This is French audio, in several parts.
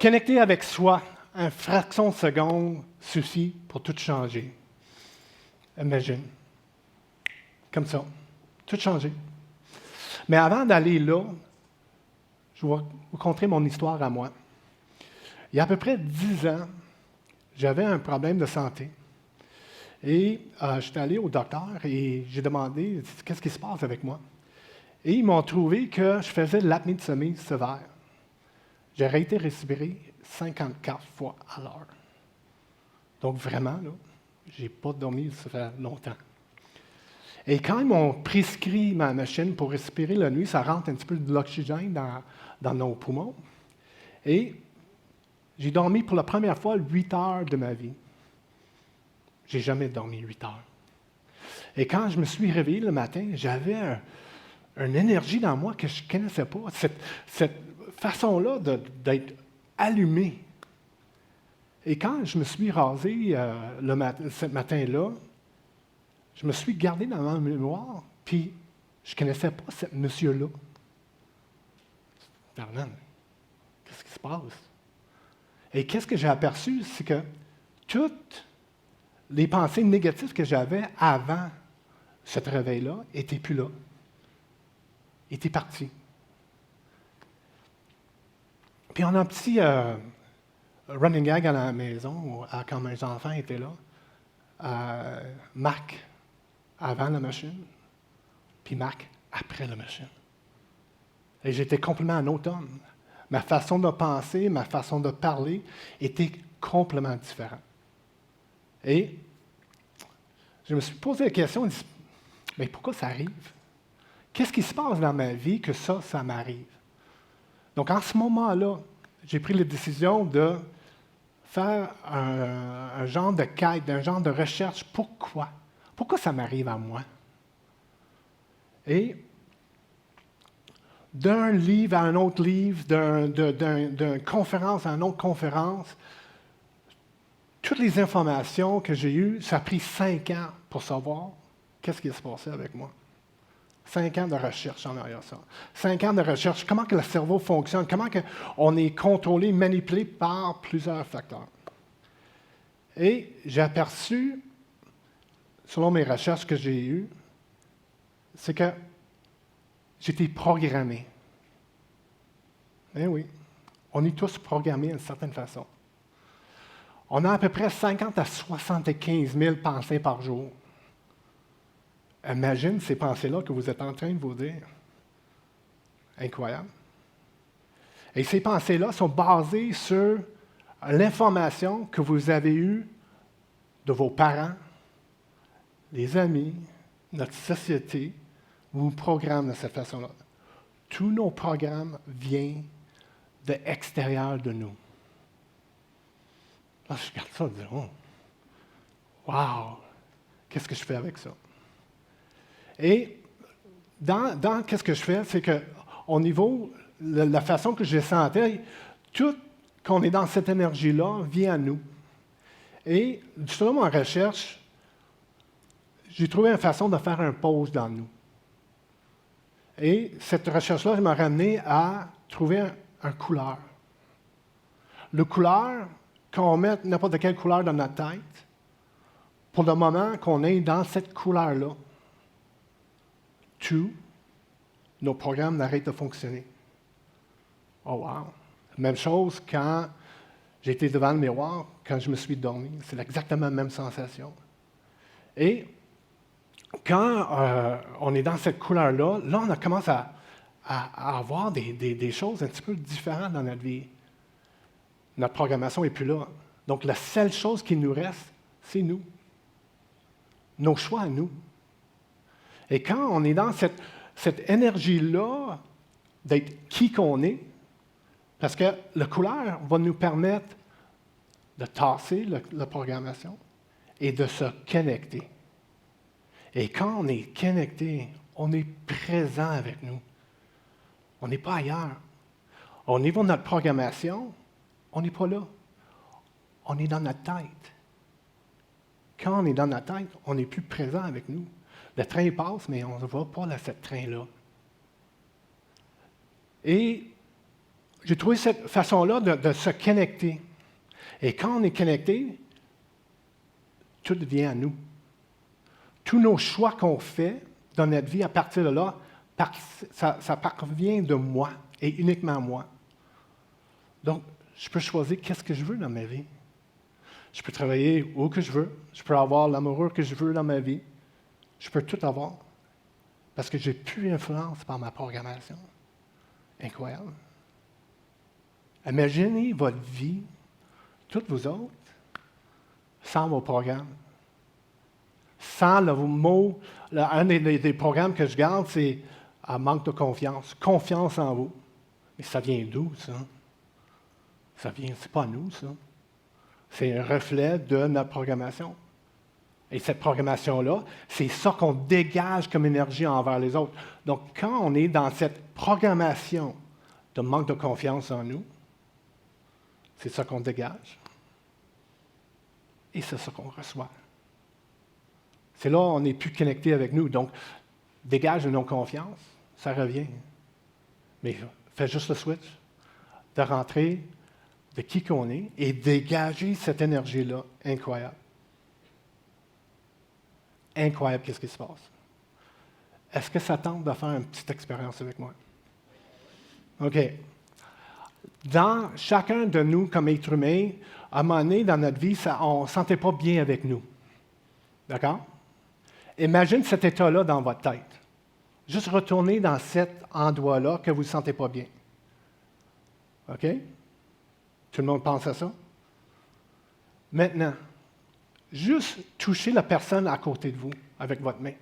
connecter avec soi, une fraction de seconde suffit pour tout changer. Imagine. Comme ça. Tout changer. Mais avant d'aller là, je vais vous conter mon histoire à moi. Il y a à peu près 10 ans, j'avais un problème de santé. Et j'étais allé au docteur et j'ai demandé qu'est-ce qui se passe avec moi. Et ils m'ont trouvé que je faisais de l'apnée de sommeil sévère. J'ai arrêté de respirer 54 fois à l'heure. Donc vraiment, là, je n'ai pas dormi, ça fait longtemps. Et quand ils m'ont prescrit ma machine pour respirer la nuit, ça rentre un petit peu de l'oxygène dans nos poumons. Et j'ai dormi pour la première fois 8 heures de ma vie. J'ai jamais dormi 8 heures. Et quand je me suis réveillé le matin, j'avais une énergie dans moi que je ne connaissais pas. Cette façon-là d'être allumé. Et quand je me suis rasé ce matin-là, je me suis gardé dans ma mémoire, puis je ne connaissais pas ce monsieur-là. Darnan, qu'est-ce qui se passe? Et qu'est-ce que j'ai aperçu? C'est que toutes les pensées négatives que j'avais avant ce réveil-là n'étaient plus là. Étaient parties. Puis on a un petit running gag à la maison, quand mes enfants étaient là. Marc avant la machine, puis Marc après la machine. Et j'étais complètement en automne. Ma façon de penser, ma façon de parler était complètement différente. Et je me suis posé la question, mais pourquoi ça arrive? Qu'est-ce qui se passe dans ma vie que ça m'arrive? Donc, en ce moment-là, j'ai pris la décision de faire un genre de quête, un genre de recherche. Pourquoi? Pourquoi ça m'arrive à moi? Et d'un livre à un autre livre, d'une conférence à une autre conférence, toutes les informations que j'ai eues, ça a pris 5 ans pour savoir qu'est-ce qui se passait avec moi. 5 ans de recherche en arrière ça. 5 ans de recherche, comment que le cerveau fonctionne, comment que on est contrôlé, manipulé par plusieurs facteurs. Et j'ai aperçu, selon mes recherches que j'ai eues, c'est que j'étais programmé. Eh oui, on est tous programmés d'une certaine façon. On a à peu près 50 à 75 000 pensées par jour. Imagine ces pensées-là que vous êtes en train de vous dire. Incroyable. Et ces pensées-là sont basées sur l'information que vous avez eue de vos parents, les amis, notre société, vous programme de cette façon-là. Tous nos programmes viennent de l'extérieur de nous. Là, je regarde ça et je dis, oh, wow, qu'est-ce que je fais avec ça? Et dans qu'est-ce que je fais, c'est qu'au niveau, la façon que je sentais, tout qu'on est dans cette énergie-là vient à nous. Et selon ma recherche, j'ai trouvé une façon de faire un pause dans nous. Et cette recherche-là m'a ramené à trouver un couleur. Le couleur, quand on met n'importe quelle couleur dans notre tête, pour le moment qu'on est dans cette couleur-là, tous nos programmes n'arrêtent de fonctionner. Oh wow! Même chose quand j'étais devant le miroir, quand je me suis dormi. C'est exactement la même sensation. Et quand on est dans cette couleur-là, là, on commence à avoir des choses un petit peu différentes dans notre vie. Notre programmation n'est plus là. Donc, la seule chose qui nous reste, c'est nous. Nos choix à nous. Et quand on est dans cette énergie-là d'être qui qu'on est, parce que la couleur va nous permettre de tasser la programmation et de se connecter. Et quand on est connecté, on est présent avec nous. On n'est pas ailleurs. Au niveau de notre programmation, on n'est pas là. On est dans notre tête. Quand on est dans notre tête, on n'est plus présent avec nous. Le train passe, mais on ne va pas dans ce train-là. Et j'ai trouvé cette façon-là de se connecter. Et quand on est connecté, tout devient à nous. Tous nos choix qu'on fait dans notre vie, à partir de là, ça parvient de moi et uniquement moi. Donc, je peux choisir qu'est-ce que je veux dans ma vie. Je peux travailler où que je veux. Je peux avoir l'amoureux que je veux dans ma vie. Je peux tout avoir. Parce que j'ai plus influence par ma programmation. Incroyable. Imaginez votre vie, toutes vous autres, sans vos programmes. Sans le mot, un des programmes que je garde, c'est manque de confiance. Confiance en vous. Mais ça vient d'où, ça? C'est pas nous, ça. C'est un reflet de notre programmation. Et cette programmation-là, c'est ça qu'on dégage comme énergie envers les autres. Donc, quand on est dans cette programmation de manque de confiance en nous, c'est ça qu'on dégage. Et c'est ça qu'on reçoit. C'est là où on n'est plus connecté avec nous. Donc, dégage de non-confiance, ça revient. Mais fais juste le switch de rentrer de qui qu'on est et dégager cette énergie-là. Incroyable. Incroyable, qu'est-ce qui se passe. Est-ce que ça tente de faire une petite expérience avec moi? OK. Dans chacun de nous, comme être humain, à un moment donné dans notre vie, on ne se sentait pas bien avec nous. D'accord? Imagine cet état-là dans votre tête. Juste retourner dans cet endroit-là que vous ne vous sentez pas bien. OK? Tout le monde pense à ça? Maintenant, juste toucher la personne à côté de vous avec votre main.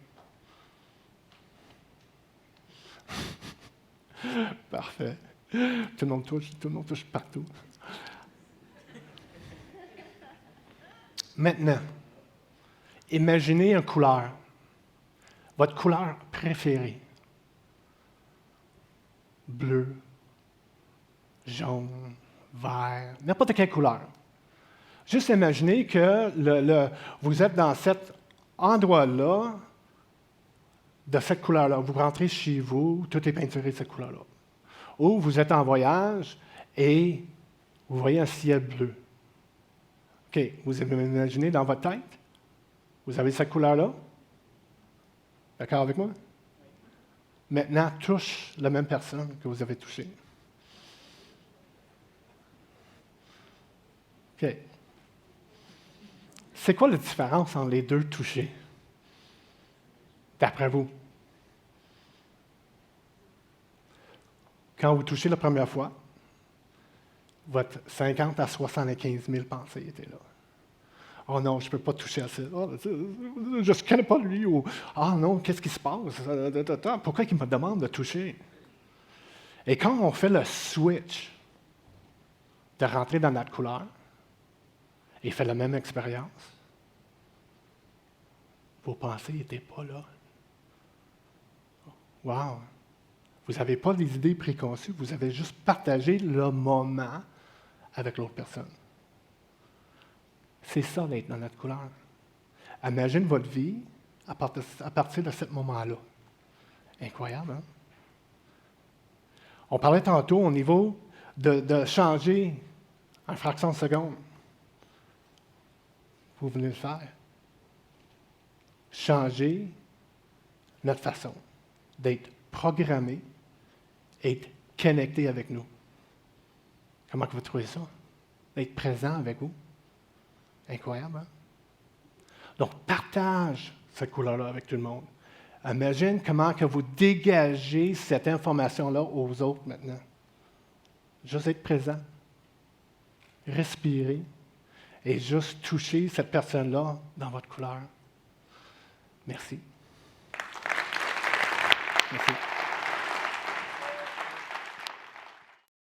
Parfait. Tout le monde touche partout. Maintenant, imaginez une couleur. Votre couleur préférée. Bleu, jaune, vert, n'importe quelle couleur. Juste imaginez que vous êtes dans cet endroit-là, de cette couleur-là. Vous rentrez chez vous, tout est peinturé de cette couleur-là. Ou vous êtes en voyage et vous voyez un ciel bleu. OK, vous imaginez dans votre tête? Vous avez cette couleur-là? D'accord avec moi? Maintenant, touche la même personne que vous avez touchée. OK. C'est quoi la différence entre les deux touchés? D'après vous? Quand vous touchez la première fois, votre 50 à 75 000 pensées étaient là. Oh non, je ne peux pas toucher à ça. Oh, je ne connais pas lui. Ou ah non, qu'est-ce qui se passe? Pourquoi il me demande de toucher? Et quand on fait le switch de rentrer dans notre couleur et fait la même expérience, vos pensées n'étaient pas là. Wow! Vous n'avez pas des idées préconçues, vous avez juste partagé le moment avec l'autre personne. C'est ça d'être dans notre couleur. Imagine votre vie à partir de ce moment-là. Incroyable, hein? On parlait tantôt au niveau de changer en fraction de seconde. Vous venez le faire. Changer notre façon d'être programmé et être connecté avec nous. Comment vous trouvez ça? D'être présent avec vous. Incroyable, hein? Donc, partage cette couleur-là avec tout le monde. Imagine comment que vous dégagez cette information-là aux autres maintenant. Juste être présent, respirer et juste toucher cette personne-là dans votre couleur. Merci. Merci.